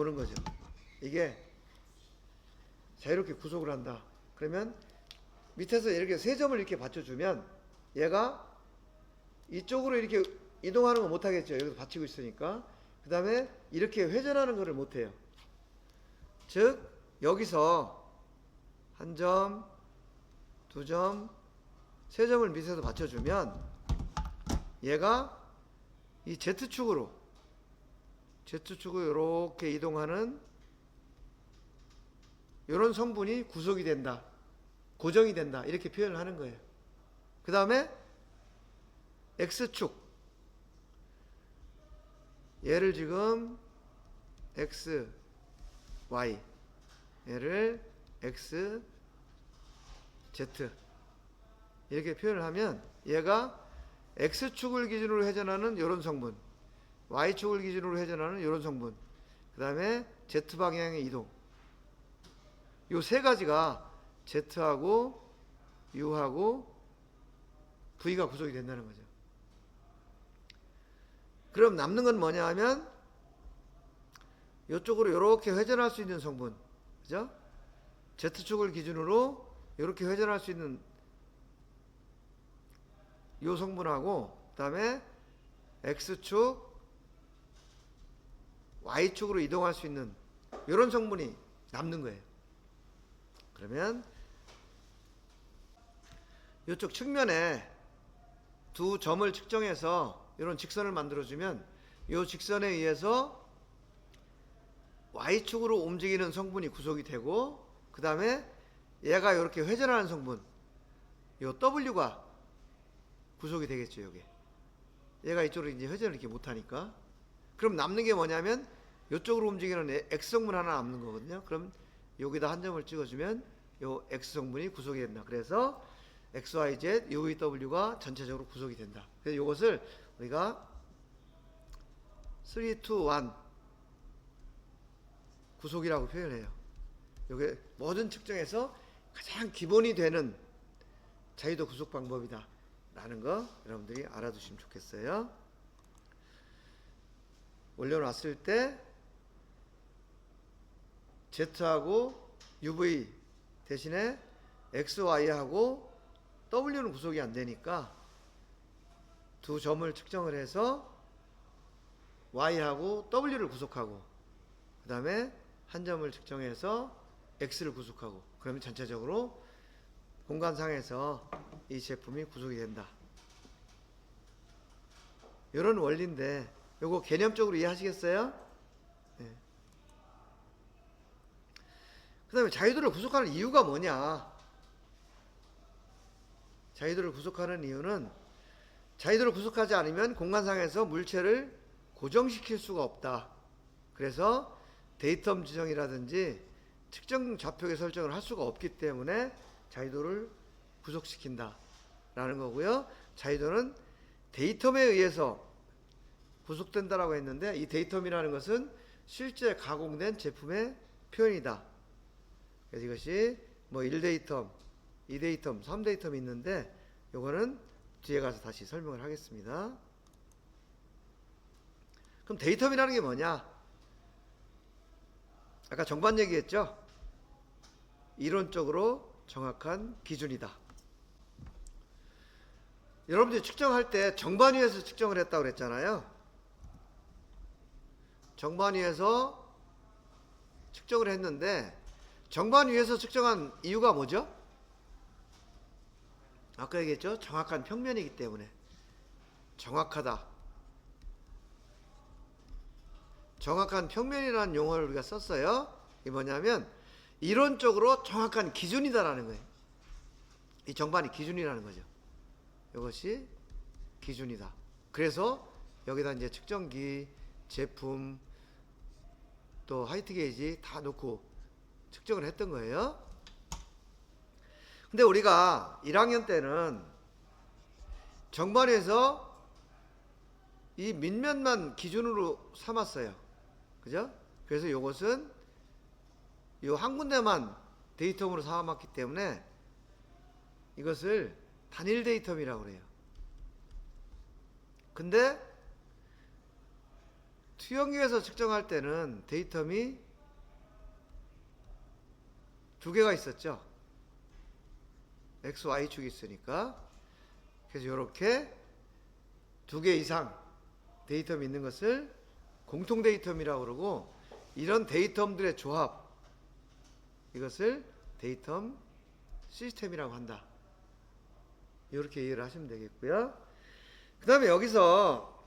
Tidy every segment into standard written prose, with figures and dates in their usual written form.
보는 거죠. 이게 자유롭게 구속을 한다. 그러면 밑에서 이렇게 세 점을 이렇게 받쳐주면 얘가 이쪽으로 이렇게 이동하는 거 못하겠죠. 여기서 받치고 있으니까. 그 다음에 이렇게 회전하는 거를 못해요. 즉 여기서 한 점, 두 점, 세 점을 밑에서 받쳐주면 얘가 이 Z축으로 이렇게 이동하는 이런 성분이 구속이 된다, 고정이 된다, 이렇게 표현을 하는 거예요. 그 다음에 X축, 얘를 지금 X, Y, 얘를 X, Z 이렇게 표현을 하면 얘가 X축을 기준으로 회전하는 이런 성분, Y축을 기준으로 회전하는 이런 성분, 그 다음에 Z방향의 이동, 요 세 가지가 Z하고 U하고 V가 구속이 된다는 거죠. 그럼 남는 건 뭐냐 하면 이쪽으로 이렇게 회전할 수 있는 성분, 그죠? Z축을 기준으로 이렇게 회전할 수 있는 요 성분하고, 그 다음에 X축, Y축으로 이동할 수 있는 이런 성분이 남는 거예요. 그러면 이쪽 측면에 두 점을 측정해서 이런 직선을 만들어주면 이 직선에 의해서 Y축으로 움직이는 성분이 구속이 되고, 그 다음에 얘가 이렇게 회전하는 성분, 이 W가 구속이 되겠죠. 여기 얘가 이쪽으로 이제 회전을 이렇게 못하니까. 그럼 남는 게 뭐냐면 이쪽으로 움직이는 X성분 하나 남는 거거든요. 그럼 여기다 한 점을 찍어주면 요 X성분이 구속이 된다. 그래서 XYZ, UVW가 전체적으로 구속이 된다. 그래서 이것을 우리가 3, 2, 1 구속이라고 표현해요. 이게 모든 측정에서 가장 기본이 되는 자유도 구속 방법이다 라는 거 여러분들이 알아두시면 좋겠어요. 올려놨을 때 Z하고 UV 대신에 XY하고 W는 구속이 안 되니까 두 점을 측정을 해서 Y하고 W를 구속하고, 그 다음에 한 점을 측정해서 X를 구속하고, 그러면 전체적으로 공간상에서 이 제품이 구속이 된다. 이런 원리인데 요거 개념적으로 이해하시겠어요? 네. 그 다음에 자유도를 구속하는 이유가 뭐냐? 자유도를 구속하는 이유는 자유도를 구속하지 않으면 공간상에서 물체를 고정시킬 수가 없다. 그래서 데이텀 지정이라든지 측정 좌표계 설정을 할 수가 없기 때문에 자유도를 구속시킨다 라는 거고요. 자유도는 데이텀에 의해서 구속된다라고 했는데, 이 데이텀이라는 것은 실제 가공된 제품의 표현이다. 그래서 이것이 뭐 1데이텀, 2데이텀, 3데이텀이 있는데 요거는 뒤에 가서 다시 설명을 하겠습니다. 그럼 데이텀이라는 게 뭐냐? 아까 정반 얘기했죠? 이론적으로 정확한 기준이다. 여러분들이 측정할 때 정반 위에서 측정을 했다고 그랬잖아요. 정반 위에서 측정을 했는데 정반 위에서 측정한 이유가 뭐죠? 아까 얘기했죠? 정확한 평면이기 때문에. 정확하다. 정확한 평면이라는 용어를 우리가 썼어요. 이게 뭐냐면 이론적으로 정확한 기준이다라는 거예요. 이 정반이 기준이라는 거죠. 이것이 기준이다. 그래서 여기다 이제 측정기, 제품, 또 하이트 게이지 다 놓고 측정을 했던 거예요. 근데 우리가 1학년 때는 정반에서 이 밑면만 기준으로 삼았어요. 그죠? 그래서 이것은 이 한 군데만 데이텀으로 삼았기 때문에 이것을 단일 데이텀이라고 그래요. 근데 투영기에서 측정할 때는 데이텀이 두 개가 있었죠. X, Y축이 있으니까. 그래서 이렇게 두 개 이상 데이텀이 있는 것을 공통 데이텀이라고 그러고, 이런 데이텀들의 조합, 이것을 데이텀 시스템이라고 한다. 이렇게 이해를 하시면 되겠고요. 그 다음에 여기서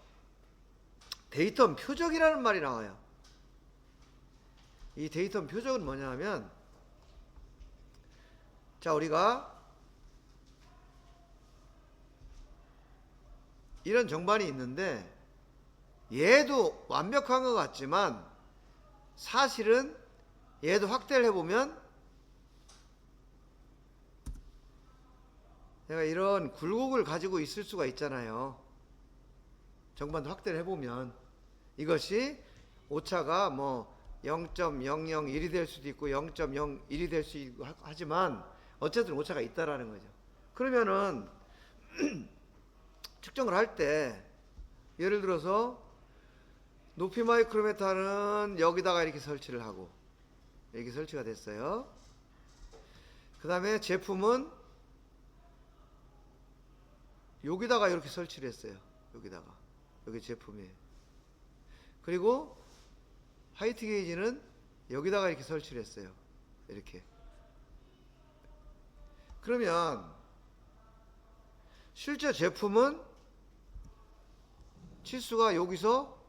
데이텀 표적이라는 말이 나와요. 이 데이텀 표적은 뭐냐 하면, 자, 우리가 이런 정반이 있는데 얘도 완벽한 것 같지만 사실은 얘도 확대를 해보면 내가 이런 굴곡을 가지고 있을 수가 있잖아요. 정반도 확대를 해보면 이것이 오차가 뭐 0.001이 될 수도 있고 0.01이 될 수 있고 하지만 어쨌든 오차가 있다라는 거죠. 그러면은 측정을 할 때 예를 들어서 높이 마이크로미터는 여기다가 이렇게 설치를 하고 이렇게 설치가 됐어요. 그 다음에 제품은 여기다가 이렇게 설치를 했어요. 여기다가. 여기 제품이에요. 그리고 하이트 게이지는 여기다가 이렇게 설치를 했어요. 이렇게. 그러면 실제 제품은 치수가 여기서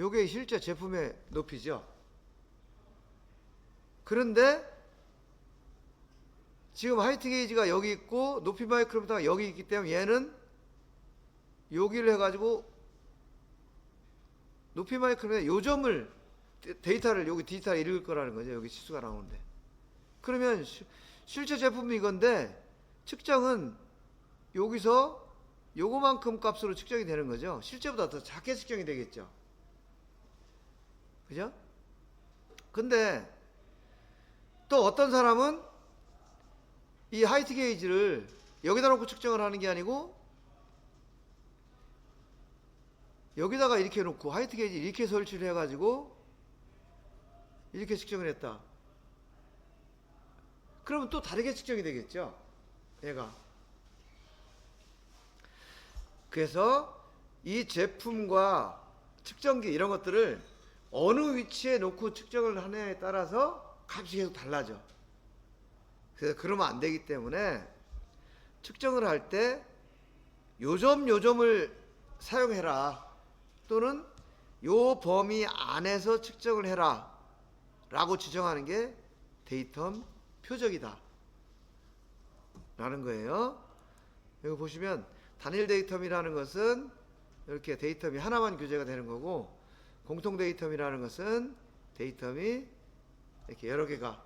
요게 실제 제품의 높이죠. 그런데 지금 하이트 게이지가 여기 있고 높이 마이크로미터가 여기 있기 때문에 얘는 여기를 해가지고 높이 마이크로미터 요점을 데이터를 여기 디지털에 읽을 거라는 거죠. 여기 치수가 나오는데. 그러면 실제 제품이 이건데 측정은 여기서 요거만큼 값으로 측정이 되는 거죠. 실제보다 더 작게 측정이 되겠죠. 그죠? 근데 또 어떤 사람은 이 하이트 게이지를 여기다 놓고 측정을 하는 게 아니고 여기다가 이렇게 놓고 하이트 게이지 이렇게 설치를 해가지고 이렇게 측정을 했다. 그러면 또 다르게 측정이 되겠죠. 얘가. 그래서 이 제품과 측정기 이런 것들을 어느 위치에 놓고 측정을 하느냐에 따라서 값이 계속 달라져. 그래서 그러면 안 되기 때문에 측정을 할 때 요점을 사용해라. 또는 요 범위 안에서 측정을 해라. 라고 지정하는 게 데이텀 표적이다. 라는 거예요. 여기 보시면 단일 데이텀이라는 것은 이렇게 데이텀이 하나만 교재가 되는 거고, 공통 데이텀이라는 것은 데이텀이 이렇게 여러 개가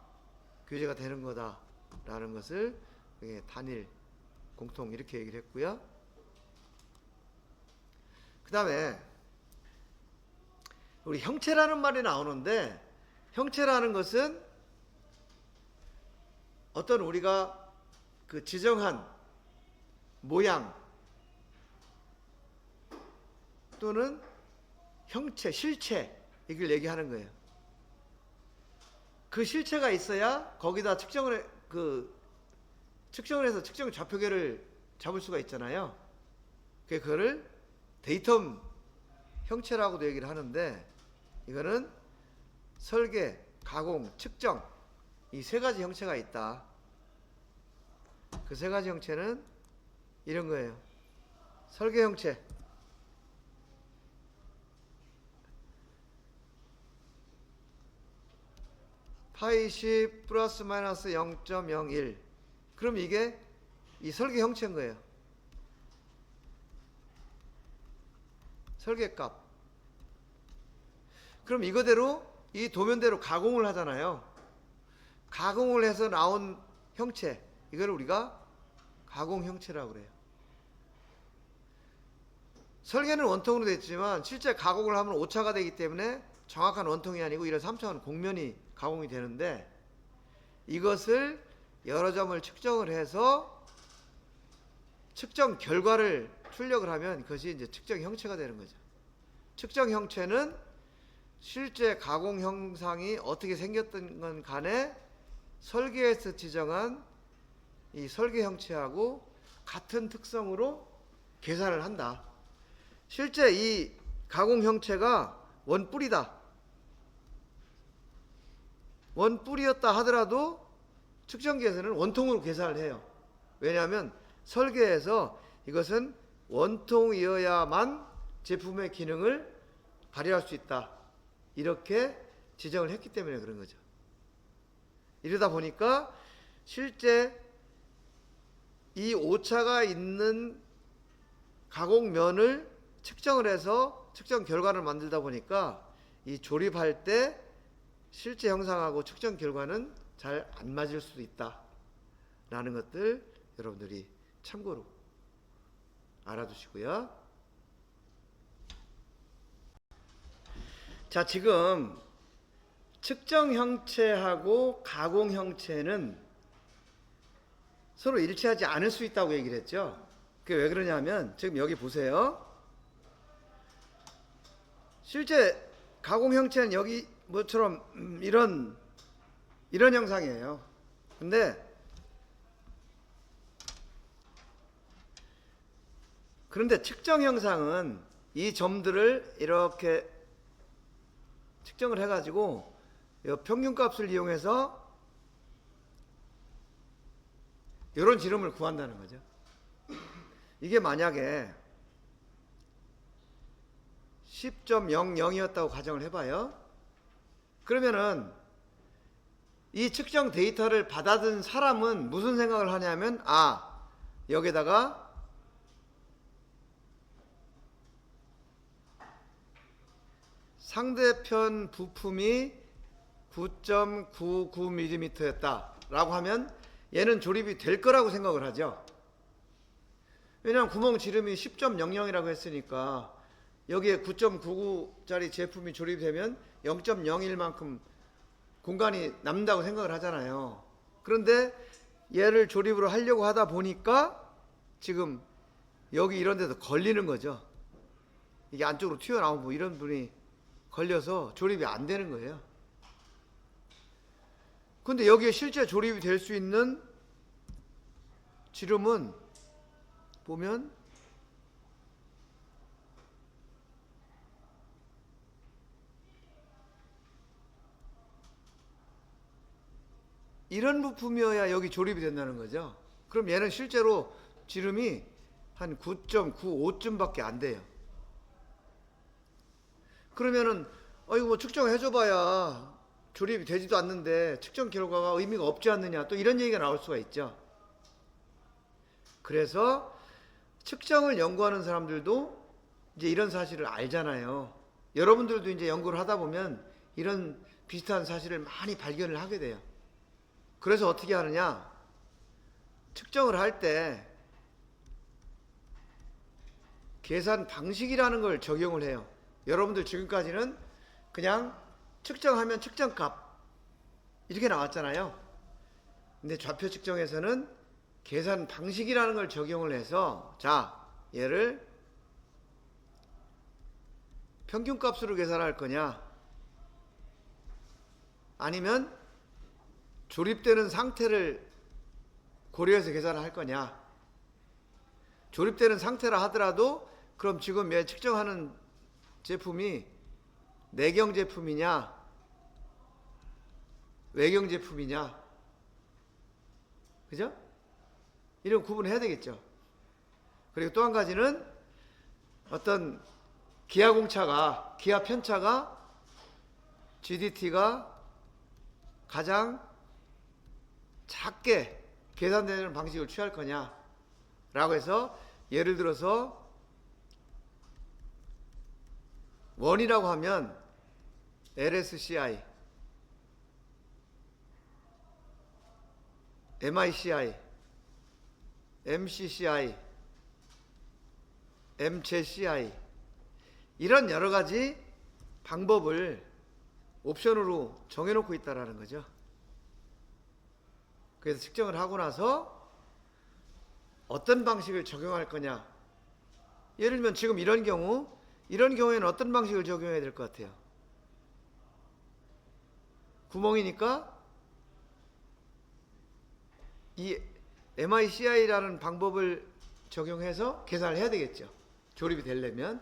교재가 되는 거다 라는 것을 단일, 공통 이렇게 얘기를 했고요. 그 다음에 우리 형체라는 말이 나오는데, 형체라는 것은 어떤 우리가 그 지정한 모양 또는 형체, 실체 이걸 얘기하는 거예요. 그 실체가 있어야 거기다 측정을 해서 측정 좌표계를 잡을 수가 있잖아요. 그거를 데이텀 형체라고도 얘기를 하는데, 이거는 설계, 가공, 측정 이 세 가지 형체가 있다. 그 세 가지 형체는 이런 거예요. 설계 형체, 파이 10 플러스 마이너스 0.01. 그럼 이게 이 설계 형체인 거예요. 설계값. 그럼 이거대로 이 도면대로 가공을 하잖아요. 가공을 해서 나온 형체, 이걸 우리가 가공 형체라고 그래요. 설계는 원통으로 됐지만 실제 가공을 하면 오차가 되기 때문에 정확한 원통이 아니고 이런 3차원 곡면이 가공이 되는데, 이것을 여러 점을 측정을 해서 측정 결과를 출력을 하면 그것이 이제 측정 형체가 되는 거죠. 측정 형체는 실제 가공 형상이 어떻게 생겼던 건 간에 설계에서 지정한 이 설계 형체하고 같은 특성으로 계산을 한다. 실제 이 가공 형체가 원뿔이다. 원뿔이었다 하더라도 측정기에서는 원통으로 계산을 해요. 왜냐하면 설계에서 이것은 원통이어야만 제품의 기능을 발휘할 수 있다. 이렇게 지정을 했기 때문에 그런 거죠. 이러다 보니까 실제 이 오차가 있는 가공면을 측정을 해서 측정 결과를 만들다 보니까 이 조립할 때 실제 형상하고 측정 결과는 잘 안 맞을 수도 있다 라는 것들 여러분들이 참고로 알아두시고요. 자, 지금 측정 형체하고 가공 형체는 서로 일치하지 않을 수 있다고 얘기를 했죠. 그게 왜 그러냐면 지금 여기 보세요. 실제 가공 형체는 여기 뭐처럼 이런 형상이에요. 근데 그런데 측정 형상은 이 점들을 이렇게 측정을 해가지고 평균값을 이용해서 이런 지름을 구한다는 거죠. 이게 만약에 10.00이었다고 가정을 해봐요. 그러면은 이 측정 데이터를 받아든 사람은 무슨 생각을 하냐면, 아, 여기다가 상대편 부품이 9.99mm였다 라고 하면 얘는 조립이 될 거라고 생각을 하죠. 왜냐하면 구멍 지름이 10.00이라고 했으니까 여기에 9.99짜리 제품이 조립되면 0.01만큼 공간이 남는다고 생각을 하잖아요. 그런데 얘를 조립을 하려고 하다 보니까 지금 여기 이런 데서 걸리는 거죠. 이게 안쪽으로 튀어나오고 이런 분이 걸려서 조립이 안 되는 거예요. 근데 여기에 실제 조립이 될 수 있는 지름은 보면 이런 부품이어야 여기 조립이 된다는 거죠. 그럼 얘는 실제로 지름이 한 9.95쯤밖에 안 돼요. 그러면은 이거 뭐 측정해줘봐야 조립이 되지도 않는데 측정 결과가 의미가 없지 않느냐, 또 이런 얘기가 나올 수가 있죠. 그래서 측정을 연구하는 사람들도 이제 이런 사실을 알잖아요. 여러분들도 이제 연구를 하다 보면 이런 비슷한 사실을 많이 발견을 하게 돼요. 그래서 어떻게 하느냐, 측정을 할 때 계산 방식이라는 걸 적용을 해요. 여러분들 지금까지는 그냥 측정하면 측정값 이렇게 나왔잖아요. 근데 좌표 측정에서는 계산 방식이라는 걸 적용을 해서, 자, 얘를 평균값으로 계산할 거냐, 아니면 조립되는 상태를 고려해서 계산을 할 거냐. 조립되는 상태라 하더라도 그럼 지금 얘 측정하는 제품이 내경 제품이냐 외경 제품이냐, 그죠? 이런 구분을 해야 되겠죠. 그리고 또 한 가지는 어떤 기하공차가, 기하 편차가 GDT가 가장 작게 계산되는 방식을 취할 거냐 라고 해서, 예를 들어서 원이라고 하면 LSCI, MICI, MCCI, MJCI 이런 여러 가지 방법을 옵션으로 정해놓고 있다라는 거죠. 그래서 측정을 하고 나서 어떤 방식을 적용할 거냐, 예를 들면 지금 이런 경우에는 어떤 방식을 적용해야 될 것 같아요? 구멍이니까 이 MICI라는 방법을 적용해서 계산을 해야 되겠죠. 조립이 되려면.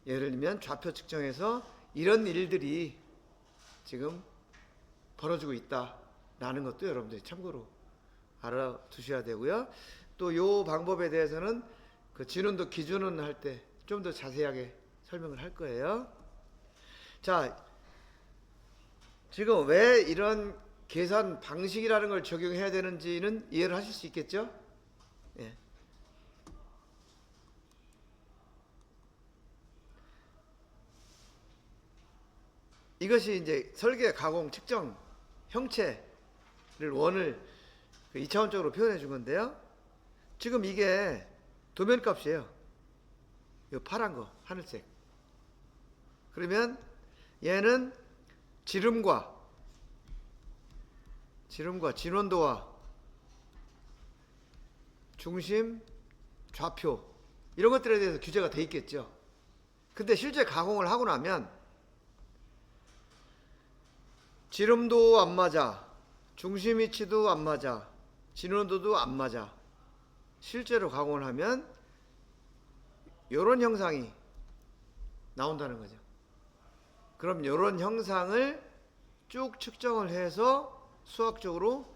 예를 들면 좌표 측정해서 이런 일들이 지금 벌어지고 있다라는 것도 여러분들이 참고로 알아두셔야 되고요. 또 이 방법에 대해서는 그 진원도 기준원 할 때 좀 더 자세하게 설명을 할 거예요. 자, 지금 왜 이런 계산 방식이라는 걸 적용해야 되는지는 이해를 하실 수 있겠죠? 예. 이것이 이제 설계, 가공, 측정, 형체를 원을 2차원적으로 표현해 준 건데요. 지금 이게 도면값이에요. 이 파란 거, 하늘색. 그러면 얘는 지름과 진원도와 중심, 좌표 이런 것들에 대해서 규제가 돼 있겠죠. 근데 실제 가공을 하고 나면 지름도 안 맞아, 중심 위치도 안 맞아, 진원도도 안 맞아. 실제로 가공을 하면 이런 형상이 나온다는 거죠. 그럼 이런 형상을 쭉 측정을 해서 수학적으로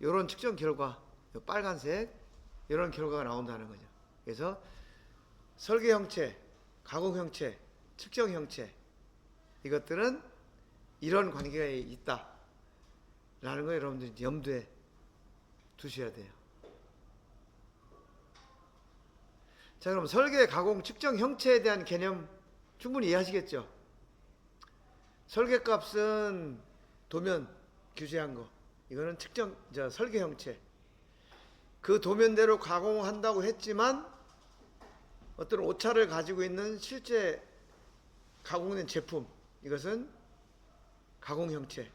이런 측정 결과, 빨간색 이런 결과가 나온다는 거죠. 그래서 설계 형체, 가공 형체, 측정 형체 이것들은 이런 관계가 있다라는 거 여러분들이 염두에 두셔야 돼요. 자, 그럼 설계, 가공, 측정 형체에 대한 개념 충분히 이해하시겠죠? 설계값은 도면 규제한 거, 이거는 설계 형체. 그 도면대로 가공한다고 했지만 어떤 오차를 가지고 있는 실제 가공된 제품, 이것은 가공 형체.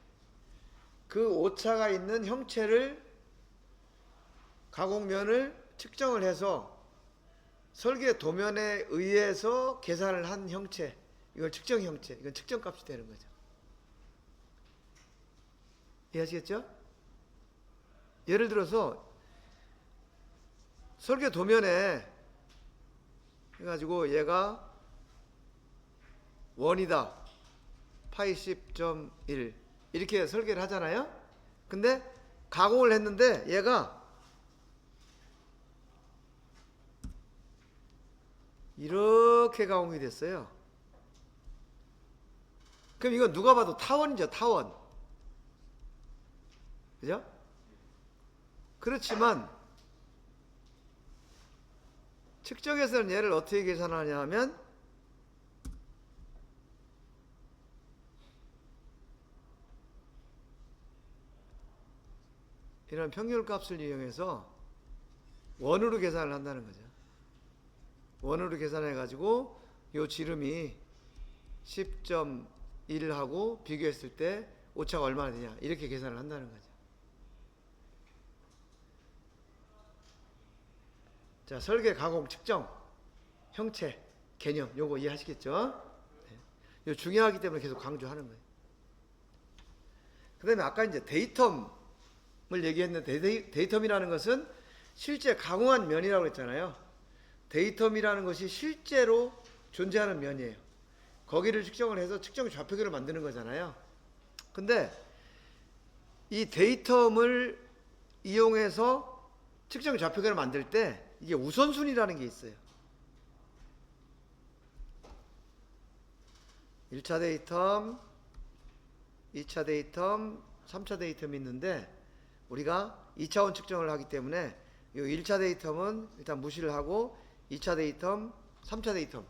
그 오차가 있는 형체를 가공면을 측정을 해서 설계 도면에 의해서 계산을 한 형체, 이걸 측정 형체, 이건 측정값이 되는 거죠. 이해하시겠죠? 예를 들어서 설계 도면에 해가지고 얘가 원이다, 파이 10.1 이렇게 설계를 하잖아요. 근데 가공을 했는데 얘가 이렇게 가공이 됐어요. 그럼 이건 누가 봐도 타원이죠, 타원. 그죠? 그렇지만 측정에서는 얘를 어떻게 계산하냐 하면 이런 평균값을 이용해서 원으로 계산을 한다는 거죠. 원으로 계산해 가지고 요 지름이 10.1하고 비교했을 때 오차가 얼마나 되냐 이렇게 계산을 한다는 거죠. 자, 설계, 가공, 측정, 형체, 개념 요거 이해하시겠죠? 네. 요 중요하기 때문에 계속 강조하는 거예요. 그 다음에 아까 이제 데이텀을 얘기했는데 데이텀이라는 것은 실제 가공한 면이라고 했잖아요. 데이텀이라는 것이 실제로 존재하는 면이에요. 거기를 측정을 해서 측정 좌표계를 만드는 거잖아요. 근데 이 데이텀을 이용해서 측정 좌표계를 만들 때 이게 우선순위라는 게 있어요. 1차 데이텀, 2차 데이텀, 3차 데이텀이 있는데 우리가 2차원 측정을 하기 때문에 이 1차 데이텀은 일단 무시를 하고 2차 데이텀, 3차 데이텀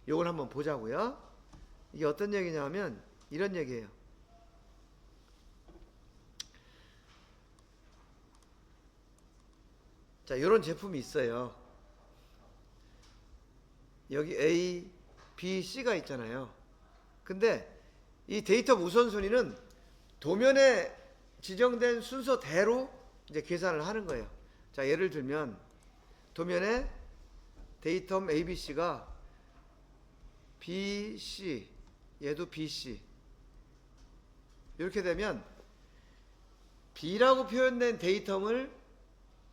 요걸 한번 보자고요. 이게 어떤 얘기냐면 이런 얘기예요. 자, 이런 제품이 있어요. 여기 A, B, C가 있잖아요. 근데 이 데이터 우선순위는 도면에 지정된 순서대로 이제 계산을 하는 거예요. 자, 예를 들면 도면에 데이텀 ABC가 BC, 얘도 BC 이렇게 되면 B라고 표현된 데이텀을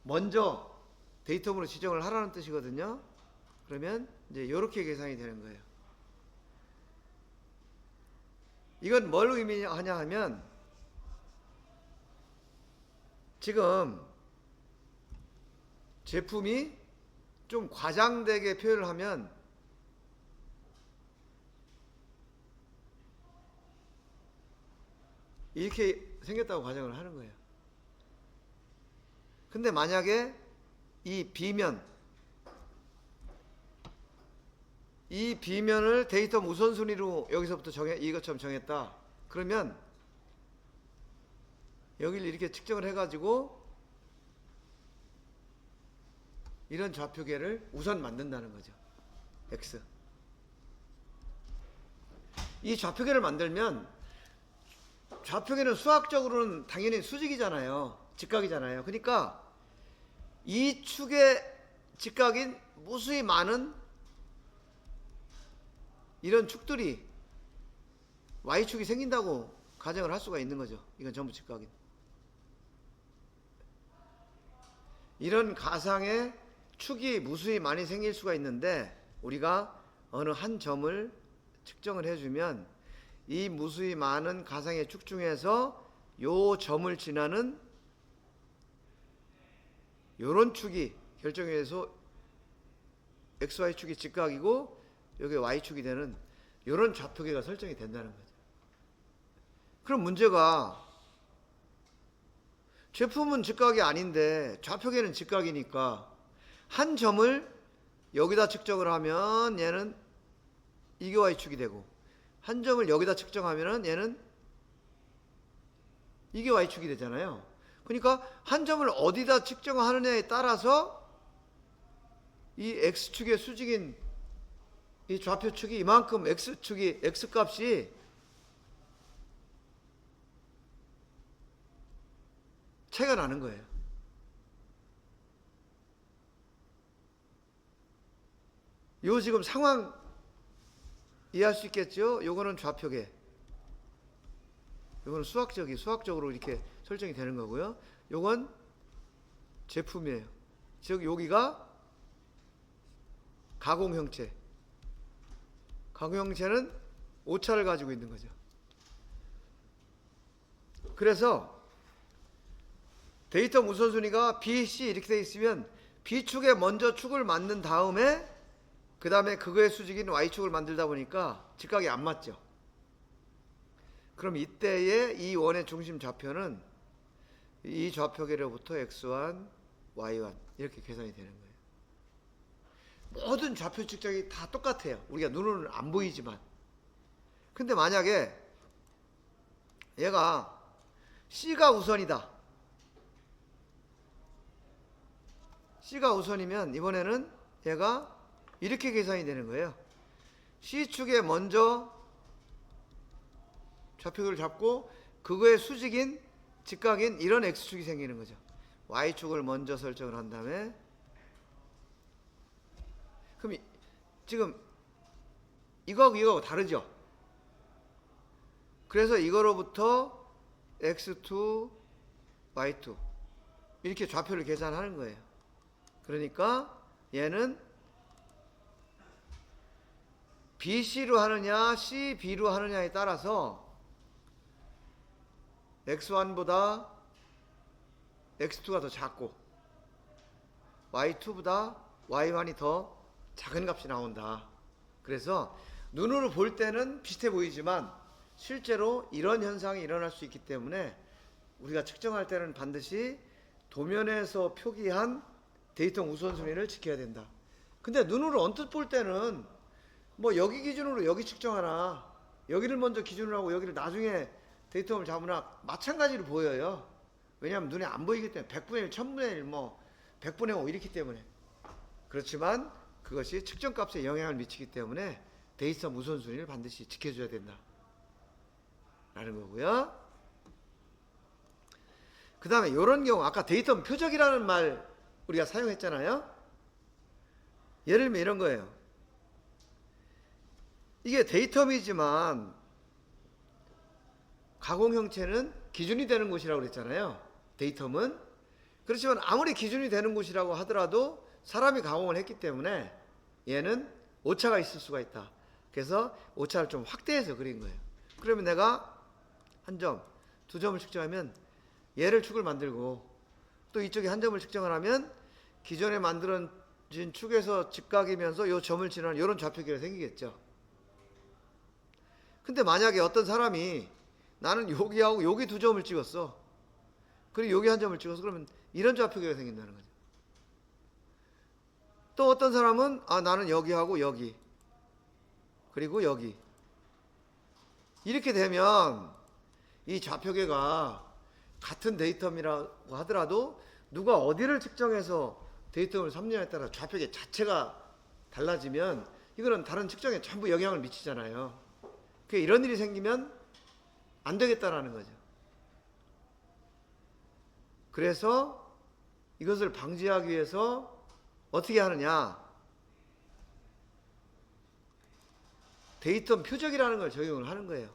먼저 데이텀으로 지정을 하라는 뜻이거든요. 그러면 이제 이렇게 계산이 되는 거예요. 이건 뭘 의미하냐 하면 지금 제품이 좀 과장되게 표현을 하면 이렇게 생겼다고 가정을 하는 거예요. 근데 만약에 이 B면을 데이터 우선순위로 여기서부터 이것처럼 정했다. 그러면 여기를 이렇게 측정을 해가지고 이런 좌표계를 우선 만든다는 거죠. X. 이 좌표계를 만들면 좌표계는 수학적으로는 당연히 수직이잖아요. 직각이잖아요. 그러니까 이 축의 직각인 무수히 많은 이런 축들이 Y축이 생긴다고 가정을 할 수가 있는 거죠. 이건 전부 직각인. 이런 가상의 축이 무수히 많이 생길 수가 있는데 우리가 어느 한 점을 측정을 해주면 이 무수히 많은 가상의 축 중에서 요 점을 지나는 요런 축이 결정해서 XY축이 직각이고 여기 Y축이 되는 요런 좌표계가 설정이 된다는 거죠. 그럼 문제가 제품은 직각이 아닌데 좌표계는 직각이니까 한 점을 여기다 측정을 하면 얘는 이게 Y축이 되고 한 점을 여기다 측정하면 얘는 이게 Y축이 되잖아요. 그러니까 한 점을 어디다 측정하느냐에 따라서 이 X축의 수직인 이 좌표축이 이만큼 X축이 X값이 차이가 나는 거예요. 요 지금 상황 이해할 수 있겠죠? 요거는 좌표계. 요거는 수학적으로 이렇게 설정이 되는 거고요. 요건 제품이에요. 즉 여기가 가공형체. 가공형체는 오차를 가지고 있는 거죠. 그래서 데이터 우선순위가 B, C 이렇게 돼 있으면 B축에 먼저 축을 만든 다음에 그 다음에 그거의 수직인 Y축을 만들다 보니까 직각이 안 맞죠. 그럼 이때의 이 원의 중심 좌표는 이 좌표계로부터 X1, Y1 이렇게 계산이 되는 거예요. 모든 좌표 측정이 다 똑같아요. 우리가 눈으로는 안 보이지만. 근데 만약에 얘가 C가 우선이다. C가 우선이면 이번에는 얘가 이렇게 계산이 되는 거예요. C축에 먼저 좌표계를 잡고 그거의 수직인 직각인 이런 X축이 생기는 거죠. Y축을 먼저 설정을 한 다음에 그럼 지금 이거하고 다르죠. 그래서 이거로부터 X2, Y2 이렇게 좌표를 계산하는 거예요. 그러니까 얘는 BC로 하느냐 CB로 하느냐에 따라서 X1보다 X2가 더 작고 Y2보다 Y1이 더 작은 값이 나온다. 그래서 눈으로 볼 때는 비슷해 보이지만 실제로 이런 현상이 일어날 수 있기 때문에 우리가 측정할 때는 반드시 도면에서 표기한 데이터 우선순위를 지켜야 된다. 근데 눈으로 언뜻 볼 때는 뭐 여기 기준으로 여기 측정하나 여기를 먼저 기준으로 하고 여기를 나중에 데이터를 잡으나 마찬가지로 보여요. 왜냐하면 눈에 안 보이기 때문에 100분의 1, 1000분의 1, 뭐 100분의 5 이렇기 때문에. 그렇지만 그것이 측정값에 영향을 미치기 때문에 데이터 우선순위를 반드시 지켜줘야 된다 라는 거고요. 그 다음에 이런 경우 아까 데이터 표적이라는 말 우리가 사용했잖아요. 예를 들면 이런 거예요. 이게 데이텀이지만 가공 형체는 기준이 되는 곳이라고 그랬잖아요. 데이텀은. 그렇지만 아무리 기준이 되는 곳이라고 하더라도 사람이 가공을 했기 때문에 얘는 오차가 있을 수가 있다. 그래서 오차를 좀 확대해서 그린 거예요. 그러면 내가 한 점, 두 점을 측정하면 얘를 축을 만들고 또 이쪽에 한 점을 측정을 하면 기존에 만들어진 축에서 직각이면서 요 점을 지나는 이런 좌표기가 생기겠죠. 근데 만약에 어떤 사람이 나는 여기하고 여기 두 점을 찍었어. 그리고 여기 한 점을 찍었어. 그러면 이런 좌표기가 생긴다는 거죠. 또 어떤 사람은 나는 여기하고 여기 그리고 여기 이렇게 되면 이 좌표계가 같은 데이텀이라고 하더라도 누가 어디를 측정해서 데이텀을 삼느냐에 따라 좌표계 자체가 달라지면 이거는 다른 측정에 전부 영향을 미치잖아요. 이런 일이 생기면 안 되겠다라는 거죠. 그래서 이것을 방지하기 위해서 어떻게 하느냐? 데이텀 표적이라는 걸 적용을 하는 거예요.